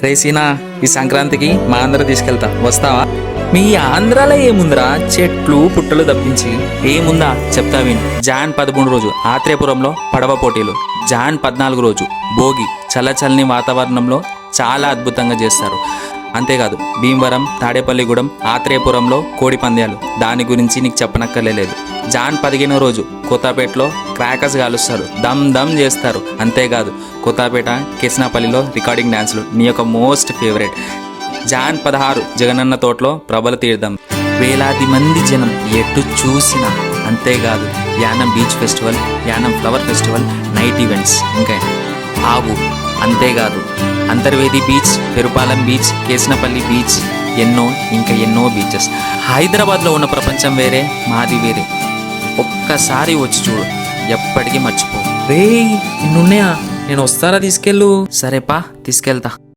రేసీనా, ఈ సంక్రాంతికి మా ఆంధ్ర తీసుకెళ్తా, వస్తావా? మీ ఆంధ్రాలో ఏముందిరా, చెట్లు పుట్టలు తప్పించి ఏముందా చెప్తా విను. జాన్ 13 రోజు ఆత్రేయపురంలో పడవ పోటీలు, జాన్ 14 రోజు భోగి, చల్లచల్లని వాతావరణంలో చాలా అద్భుతంగా చేస్తారు. అంతేకాదు భీమవరం, తాడేపల్లిగూడెం, ఆత్రేయపురంలో కోడి పందాలు, దాని గురించి నీకు చెప్పనక్కర్లేదు. జాన్ 15 రోజు కొత్తపేటలో క్రాకర్స్ కాలుస్తారు, దమ్ దమ్ చేస్తారు. అంతేకాదు కొత్తపేట, కిస్నాపల్లిలో రికార్డింగ్ డ్యాన్సులు, నీ యొక్క మోస్ట్ ఫేవరెట్. జాన్ 16 జగనన్న తోటలో ప్రబల తీర్థం, వేలాది మంది జనం ఎటు చూసినా. అంతేకాదు Yanam beach festival, Yanam flower festival, night events, ఇంకా ఆవు. అంతేకాదు Antarvedi beach, Perupalem beach, Kesanapalli beach, ఎన్నో బీచెస్. హైదరాబాద్లో ఉన్న ప్రపంచం వేరే, మాది వేరే. ఒక్కసారి వచ్చి చూడు, ఎప్పటికీ మర్చిపో. రే ఇన్నున్నాయా, నేను వస్తారా తీసుకెళ్ళు? సరేపా తీసుకెళ్తా.